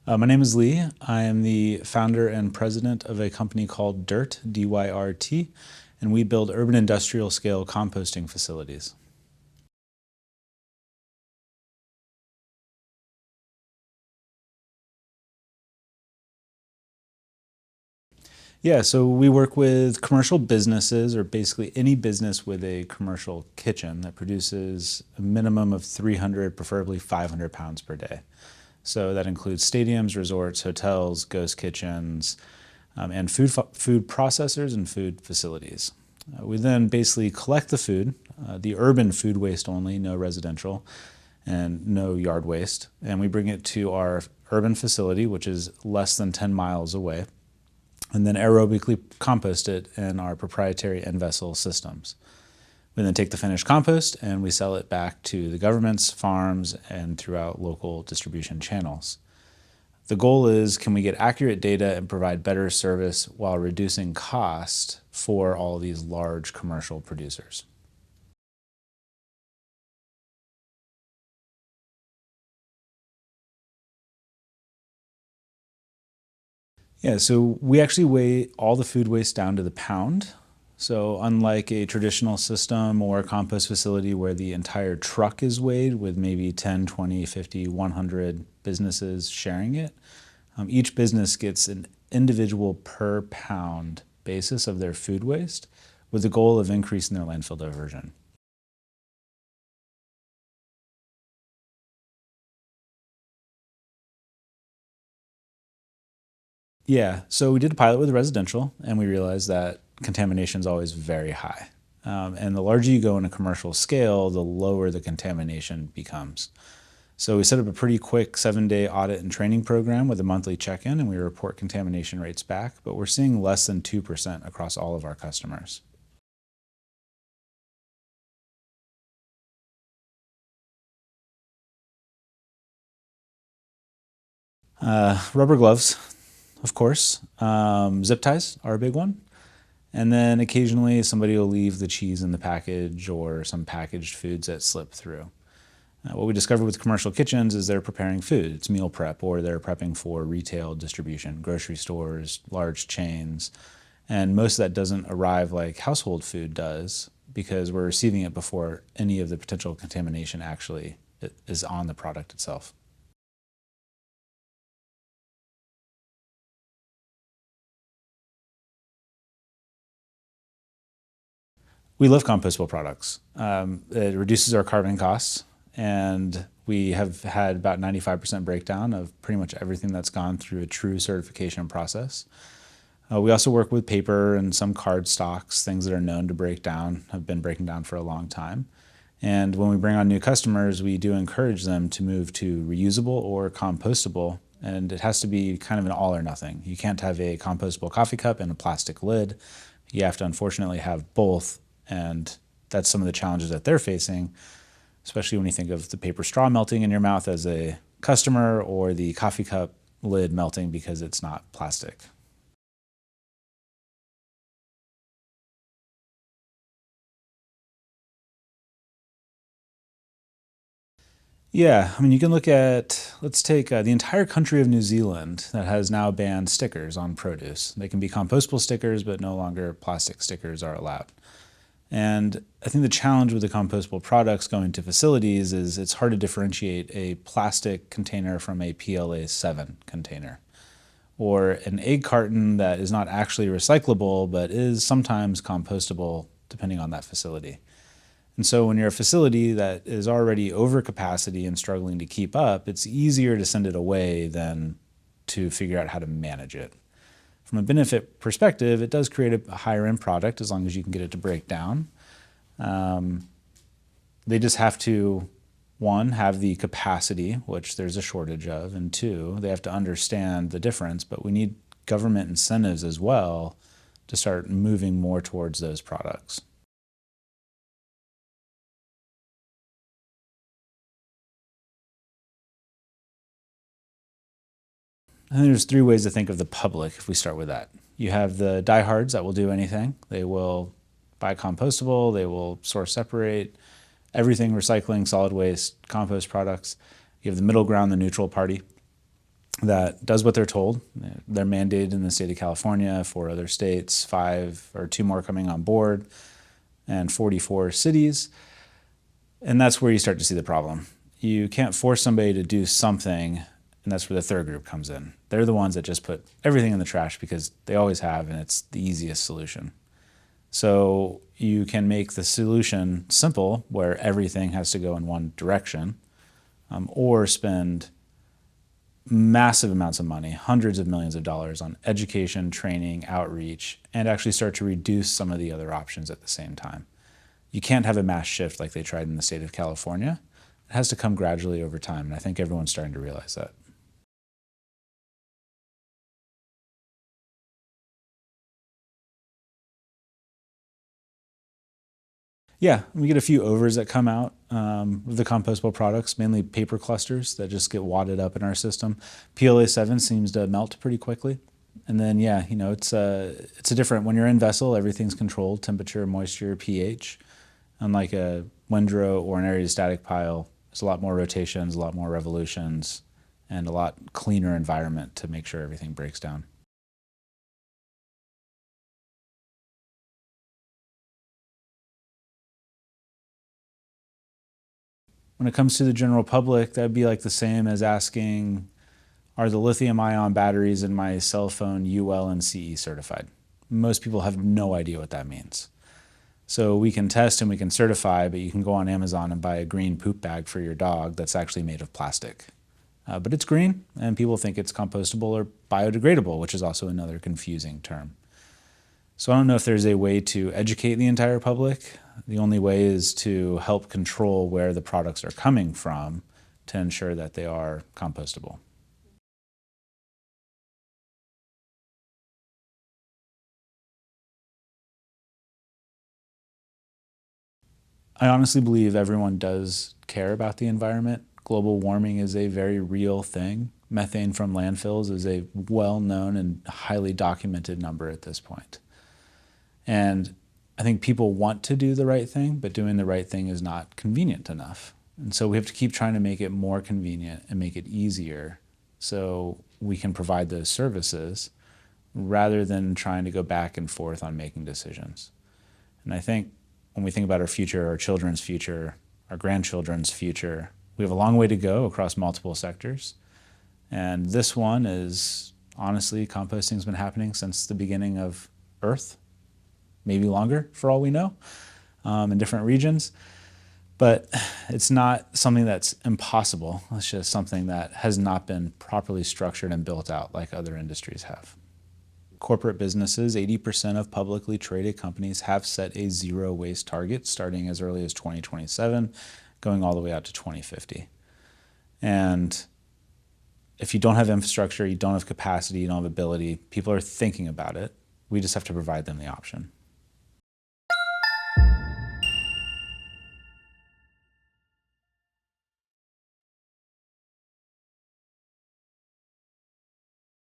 My name is Lee. I am the founder and president of a company called Dyrt, D-Y-R-T, and we build urban industrial scale composting facilities. Yeah, so we work with commercial businesses, or basically any business with a commercial kitchen that produces a minimum of 300, preferably 500 pounds per day. So that includes stadiums, resorts, hotels, ghost kitchens, and food processors and food facilities. We then basically collect the food, the urban food waste only, no residential, and no yard waste, and we bring it to our urban facility, which is less than 10 miles away, and then aerobically compost it in our proprietary end vessel systems. We then take the finished compost and we sell it back to the governments, farms, and throughout local distribution channels. The goal is, can we get accurate data and provide better service while reducing cost for all these large commercial producers? Yeah, so we actually weigh all the food waste down to the pound. So unlike a traditional system or a compost facility where the entire truck is weighed with maybe 10, 20, 50, 100 businesses sharing it, each business gets an individual per pound basis of their food waste with the goal of increasing their landfill diversion. Yeah, so we did a pilot with residential, and we realized that contamination is always very high. And the larger you go in a commercial scale, the lower the contamination becomes. So we set up a pretty quick 7-day audit and training program with a monthly check-in, and we report contamination rates back, but we're seeing less than 2% across all of our customers. Rubber gloves, of course. Zip ties are a big one. And then occasionally somebody will leave the cheese in the package or some packaged foods that slip through. What we discovered with commercial kitchens is they're preparing food. It's meal prep, or they're prepping for retail distribution, grocery stores, large chains. And most of that doesn't arrive like household food does because we're receiving it before any of the potential contamination actually is on the product itself. We love compostable products. It reduces our carbon costs, and we have had about 95% breakdown of pretty much everything that's gone through a true certification process. We also work with paper and some card stocks, things that are known to break down, have been breaking down for a long time. And when we bring on new customers, we do encourage them to move to reusable or compostable, and it has to be kind of an all or nothing. You can't have a compostable coffee cup and a plastic lid. You have to unfortunately have both, and that's some of the challenges that they're facing, especially when you think of the paper straw melting in your mouth as a customer or the coffee cup lid melting because it's not plastic. Yeah, I mean, you can look at, let's take the entire country of New Zealand that has now banned stickers on produce. They can be compostable stickers, but no longer plastic stickers are allowed. And I think the challenge with the compostable products going to facilities is it's hard to differentiate a plastic container from a PLA 7 container, or an egg carton that is not actually recyclable but is sometimes compostable depending on that facility. And so when you're a facility that is already over capacity and struggling to keep up, it's easier to send it away than to figure out how to manage it. From a benefit perspective, it does create a higher end product as long as you can get it to break down. They just have to, one, have the capacity, which there's a shortage of, and two, they have to understand the difference, but we need government incentives as well to start moving more towards those products. I think there's three ways to think of the public if we start with that. You have the diehards that will do anything. They will buy compostable, they will source separate, everything recycling, solid waste, compost products. You have the middle ground, the neutral party. that does what they're told. They're mandated in the state of California, 4 other states, 5 or 2 more coming on board, and 44 cities. And that's where you start to see the problem. You can't force somebody to do something, and that's where the third group comes in. They're the ones that just put everything in the trash because they always have, and it's the easiest solution. So you can make the solution simple, where everything has to go in one direction, or spend massive amounts of money, hundreds of millions of dollars on education, training, outreach, and actually start to reduce some of the other options at the same time. You can't have a mass shift like they tried in the state of California. It has to come gradually over time, and I think everyone's starting to realize that. Yeah, we get a few overs that come out of the compostable products, mainly paper clusters that just get wadded up in our system. PLA7 seems to melt pretty quickly. And then, yeah, it's a different, when you're in vessel, everything's controlled, temperature, moisture, pH. Unlike a windrow or an aerostatic pile, there's a lot more rotations, a lot more revolutions, and a lot cleaner environment to make sure everything breaks down. When it comes to the general public, that'd be like the same as asking, are the lithium-ion batteries in my cell phone UL and CE certified? Most people have no idea what that means. So we can test and we can certify, but you can go on Amazon and buy a green poop bag for your dog that's actually made of plastic. But it's green, and people think it's compostable or biodegradable, which is also another confusing term. So I don't know if there's a way to educate the entire public. The only way is to help control where the products are coming from to ensure that they are compostable. I honestly believe everyone does care about the environment. Global warming is a very real thing. Methane from landfills is a well-known and highly documented number at this point. And I think people want to do the right thing, but doing the right thing is not convenient enough. And so we have to keep trying to make it more convenient and make it easier so we can provide those services rather than trying to go back and forth on making decisions. And I think when we think about our future, our children's future, our grandchildren's future, we have a long way to go across multiple sectors. And this one is, honestly, composting's been happening since the beginning of Earth, maybe longer for all we know, in different regions. But it's not something that's impossible. It's just something that has not been properly structured and built out like other industries have. Corporate businesses, 80% of publicly traded companies have set a zero waste target starting as early as 2027, going all the way out to 2050. And if you don't have infrastructure, you don't have capacity, you don't have ability, people are thinking about it. We just have to provide them the option.